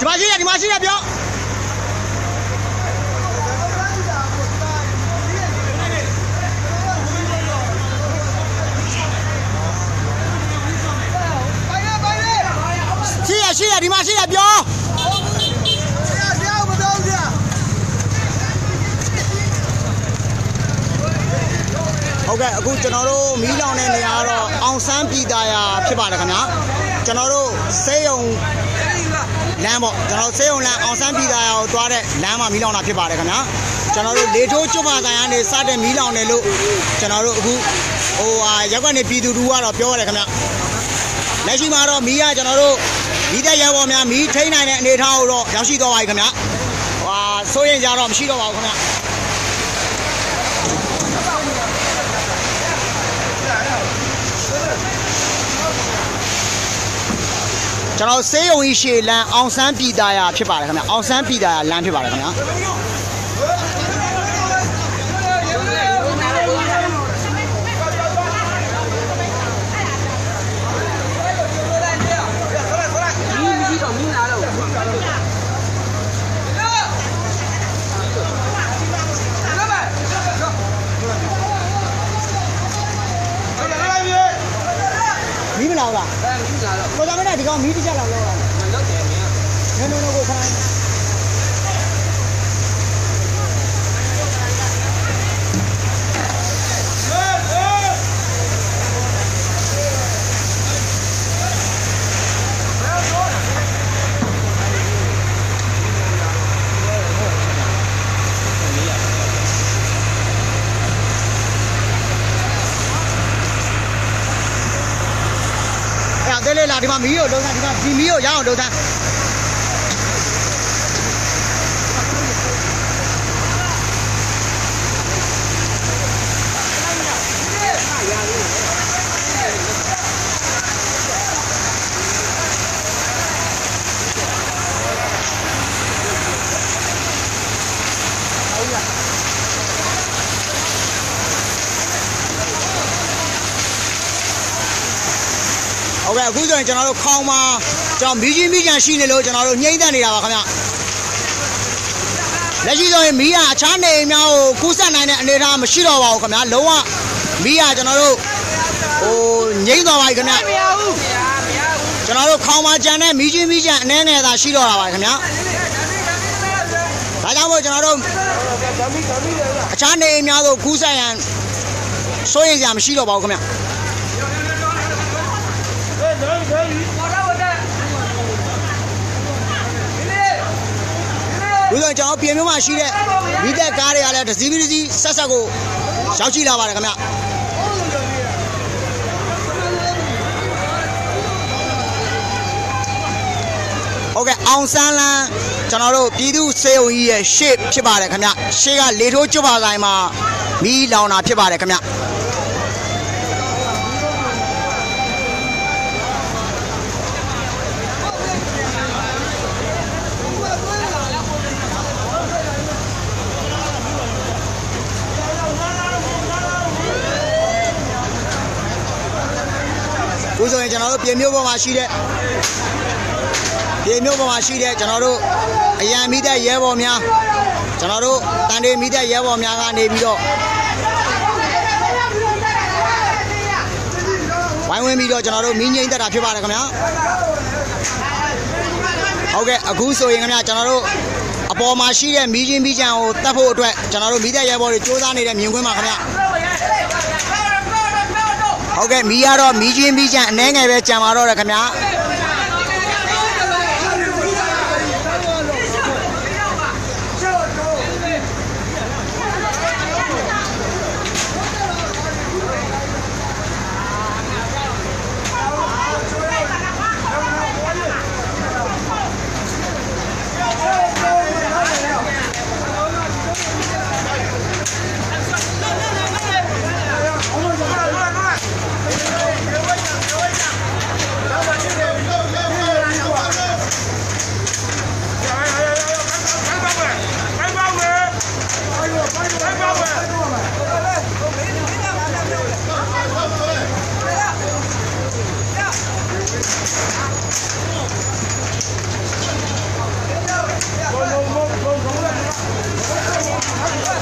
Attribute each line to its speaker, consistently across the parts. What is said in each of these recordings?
Speaker 1: မှာရှိတယ်ပြောရှိရဒီမှာရှိရပြောဟုတ်ကဲ့အခုကျွန်တော်တို့မီးလောင်တဲ့နေရာကတော့အောင်ဆန်းပြည်သာယာဖြစ်ပါတယ်ခင်ဗျာကျွန်တော်တို့စေးရုံလမ်းပေါ့ကျွန်တော်စေးရုံလမ်းအောင်ဆန်းပြည်သာယာကိုသွားတဲ့လမ်းမှာမီးလောင်တာဖြစ်ပါတယ်ခင်ဗျာကျွန်တော်တို့လေထိုးကျွတ်ပါဆိုင်ကနေစတဲ့မီးလောင်တယ်လို့ကျွန်တော်တို့အခုရက်ကွက်နေပြည်သူတို့ကတော့ပြောရတယ်ခင်ဗျာလက်ရှိမှာတော့မီးကကျွန်တော်တို့မီးတဲ့ရဲဘော်များမီးထိန်းနိုင်တဲ့အနေအထားကိုတော့ရောက်ရှိသွားပါပြီခင်ဗျာစိုးရင်ကြတော့မရှိတော့ပါဘူးခင်ဗျာကျွန်တော်စေးရုံကြီးရှေ့လမ်းအောင်ဆန်းပြည်သာယာဖြစ်ပါတယ်ခင်ဗျာအောင်ဆန်းပြည်သာယာလမ်းဖြစ်ပါတယ်ခင်ဗျာမီးမလောင်လားကိုသားမင်းကဒီကောင်မီးတစ်ချက်လောက်လောက်လောက်တယ်နင်ကိုခိုင်းလေလာဒီမှာမီးကိုလုံးသားဒီမှာဒီမီးကိုရအောင်လုံးသားဟုတ်ကဲ့အခုဆိုရင်ကျွန်တော်တို့ခေါင်းမှာကျွန်တော်မီးကြီးမီးကြံရှိနေလို့ကျွန်တော်တို့ညှိမ့်သက်နေတာပါခင်ဗျလက်ရှိဆိုရင်မီးကအခြားနေအိမ်များကိုကူးစက်နိုင်တဲ့အနေအထားမရှိတော့ပါဘူးခင်ဗျလုံးဝမီးကကျွန်တော်တို့ငြိမ့်သွားပါပြီခင်ဗျကျွန်တော်တို့ခေါင်းမှာကြံတဲ့မီးကြီးမီးကြံအနည်းငယ်သာရှိတော့တာပါခင်ဗျဒါကြောင့်မို့ကျွန်တော်တို့အခြားနေအိမ်များကိုကူးစက်ရန်စိုးရိမ်စရာမရှိတော့ပါဘူးခင်ဗျဘူးဆိုကျွန်တော်ပြင်မျိုးမှာရှိတဲ့မိသက်ကားတွေကလည်းတစ်စီးပြီးတစ်စီးဆက်ဆက်ကိုရောက်ရှိလာပါတယ်ခင်ဗျဟုတ်ကဲ့အောင်ဆန်းလန်းကျွန်တော်တို့ပြည်သူစေုံကြီးရဲ့ရှေ့ဖြစ်ပါတယ်ခင်ဗျရှေ့ကလေထိုးကျွတ်ပါဆိုင်မှာမီးလောင်တာဖြစ်ပါတယ်ခင်ဗျဘူးဆိုရင်ကျွန်တော်တို့ပြင်မျိုးပေါ်မှာရှိတဲ့ကျွန်တော်တို့အရန်မိတဲ့ရဲဘော်များကျွန်တော်တို့တန်တေမိတဲ့ရဲဘော်များကနေပြီးတော့ဝိုင်းဝန်းပြီးတော့ကျွန်တော်တို့မီးငိမ့်တက်တာဖြစ်ပါတယ်ခင်ဗျာဟုတ်ကဲ့အခုဆိုရင်ခင်ဗျာကျွန်တော်တို့အပေါ်မှာရှိတဲ့မီးချင်းမီးကြံကိုတတ်ဖို့အတွက်ကျွန်တော်တို့မိတဲ့ရဲဘော်တွေစူးစမ်းနေတဲ့မြင်ကွင်းပါခင်ဗျာဟုတ်ကဲ့မီးကတော့မီးချင်းမီးကြံအနှဲငယ်ပဲကြံပါတော့တယ်ခင်ဗျာဟ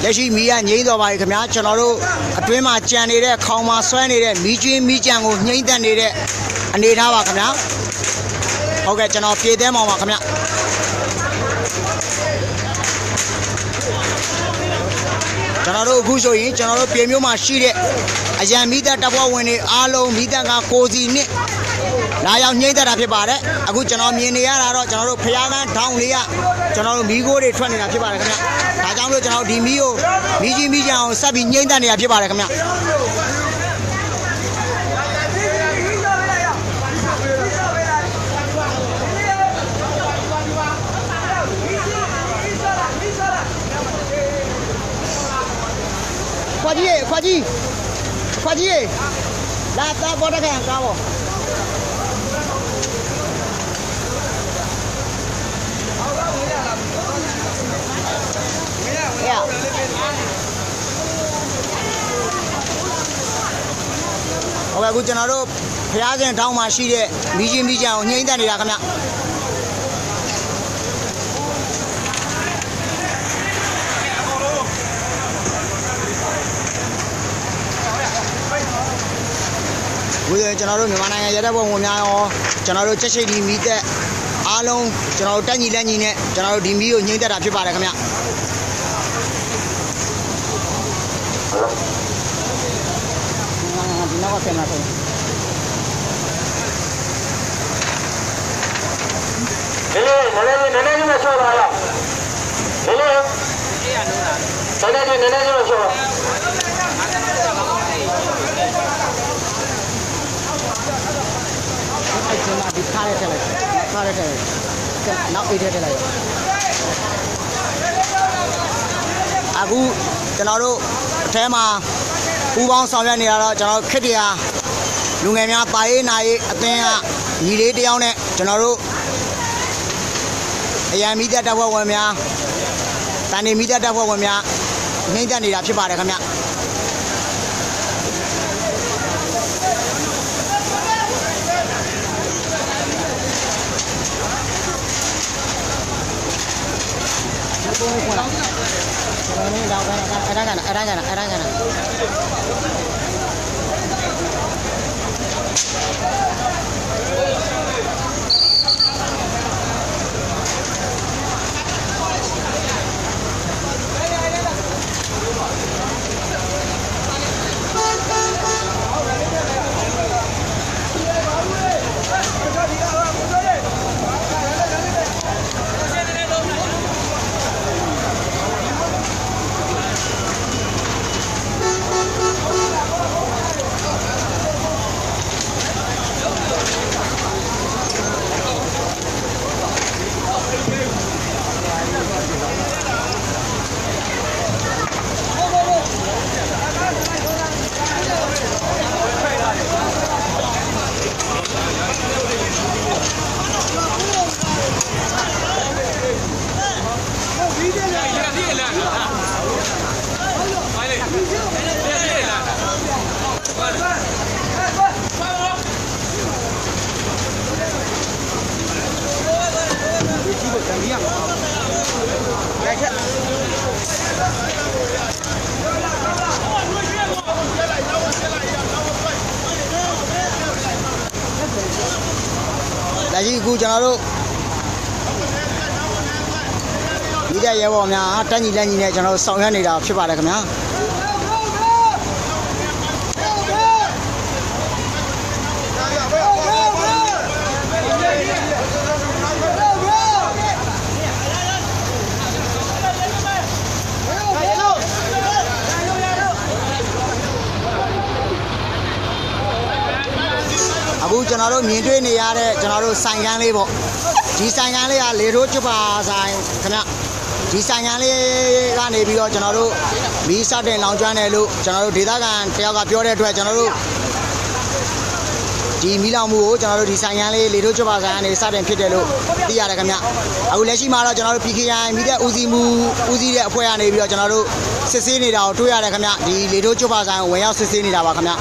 Speaker 1: လက်ရှိမီးကငြိမ်းသွားပါပြီခင်ဗျာကျွန်တော်တို့အတွင်းမှာကြံနေတဲ့ခေါင်းမှာဆွဲနေတဲ့မီးကျွင်းမီးကြံကိုငြိမ်းသက်နေတဲ့အနေထားပါခင်ဗျာဟုတ်ကဲ့ကျွန်တော်ပြေးသေးမှာပါခင်ဗျာကျွန်တော်တို့အခုဆိုရင်ကျွန်တော်တို့ပြည်မျိုးမှာရှိတဲ့အရန်မီးတပ်တပ်ဖွဲ့ဝင်တွေအားလုံးမီးတပ်က6စီနဲ့လာရောက်ညှိသက်တာဖြစ်ပါတယ်အခုကျွန်တော်မြင်နေရတာတော့ကျွန်တော်တို့ဖျားကန်းထောင်းလေးကကျွန်တော်တို့မီးခိုးတွေထွက်နေတာဖြစ်ပါတယ်ခင်ဗျဒါကြောင့်လို့ကျွန်တော်ဒီမီးကိုမီးကြီးမီးကြံအောင်ဆက်ပြီးညှိသက်နေတာဖြစ်ပါတယ်ခင်ဗျခွာကြီးလာတာပေါ်တကန်ကားပေါ့ဟုတ်ကဲ့အခုကျွန်တော်တို့ဖျားစင်တောင်းမှာရှိတဲ့မီးကြီးမီးကြံကိုညှိသက်နေတာခင်ဗျဝေကျွန်တော်တို့မြန်မာနိုင်ငံရဲတပ်ဖွဲ့ဝင်များရောကျွန်တော်တို့ချက်ချိတ်ဒီမီးသက်အားလုံးကျွန်တော်တို့တက်ညီလက်ညီနဲ့ကျွန်တော်တို့ဒီမီးကိုညှိသက်တာဖြစ်ပါတယ်ခင်ဗျဒီနောက်ကဆင်လာတယ်နည်းမချောပါရောနည်းမချောဒီခါရတဲ့နောက်အေးတဲ့လိုက်အခုကျွန်တော်တို့အထဲမှာပူပေါင်းဆောင်ရွက်နေတာတော့ကျွန်တော်ခစ်တရားလူငယ်များပါရေးနာရေးအသင်းကညီလေးတယောက်နဲ့ကျွန်တော်တို့အရန်မီးတပ်တပ်ဖွဲ့ဝင်များတန်နေမီးတပ်တပ်ဖွဲ့ဝင်များနှိမ့်သက်နေတာဖြစ်ပါတယ်ခင်ဗျအရန်လက်ရှိအခုကျွန်တော်တို့ဒီတဲ့ရဲဘော်များတက်ညီလက်ညီနဲ့ကျွန်တော်တို့ဆောင်ရွက်နေတာဖြစ်ပါတယ်ခင်ဗျာအခုကျွန်တော်တို့မြင်တွေ့နေရတဲ့ကျွန်တော်တို့ဆိုင်ကန်းလေးပေါ့ဒီဆိုင်ကန်းလေးကလေထိုးချွတ်ပါဆိုင်ခင်ဗျဒီဆိုင်ကန်းလေးကနေပြီးတော့ကျွန်တော်တို့မီးစတင်လောင်ကျွမ်းတယ်လို့ကျွန်တော်တို့ဒေသခံတယောက်ကပြောတဲ့အတွက်ကျွန်တော်တို့ဒီမီးလောင်မှုကိုကျွန်တော်တို့ဒီဆိုင်ကန်းလေးလေထိုးချွတ်ပါဆိုင်ကနေစတင်ဖြစ်တယ်လို့သိရတယ်ခင်ဗျအခုလက်ရှိမှာတော့ကျွန်တော်တို့ PKI မီးတဲ့ဦးစီးမှုဦးစီးတဲ့အဖွဲ့ကနေပြီးတော့ကျွန်တော်တို့စစ်ဆေးနေတာကိုတွေ့ရတယ်ခင်ဗျဒီလေထိုးချွတ်ပါဆိုင်ကိုဝင်ရောက်စစ်ဆေးနေတာပါခင်ဗျ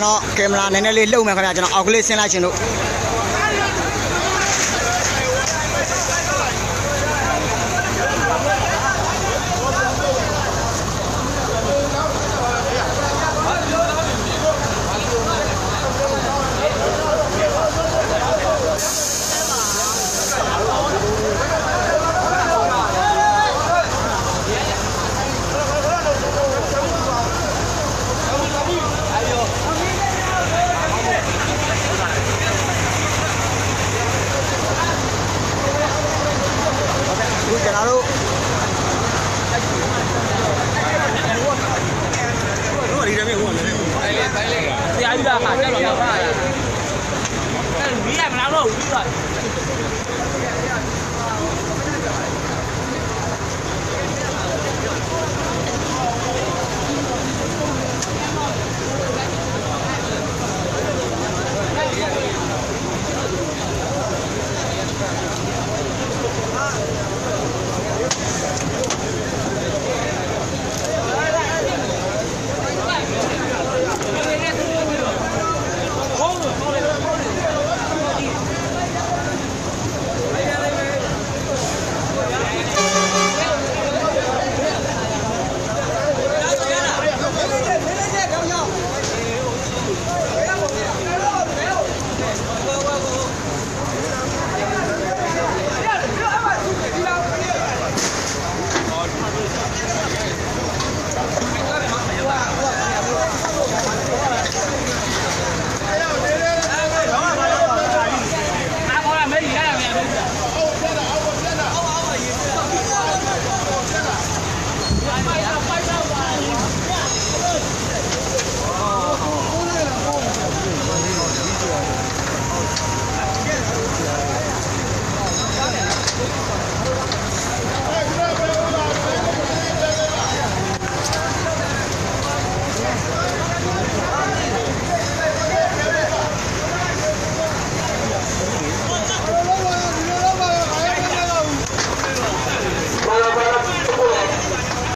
Speaker 1: ကျွန်တော်ကင်မရာနည်းနည်းလေးလှုပ်မယ်ခင်ဗျာကျွန်တော်အောက်ကလေးဆင်းလိုက်ချင်လို့ကျွန်တော်တို့
Speaker 2: ဒီတည်းဟိုလည်း
Speaker 3: ဆရာကြီးကခါကြောက်တော့ပါလားအဲ့မီးရမလားတော့ဘူးပြီးတော့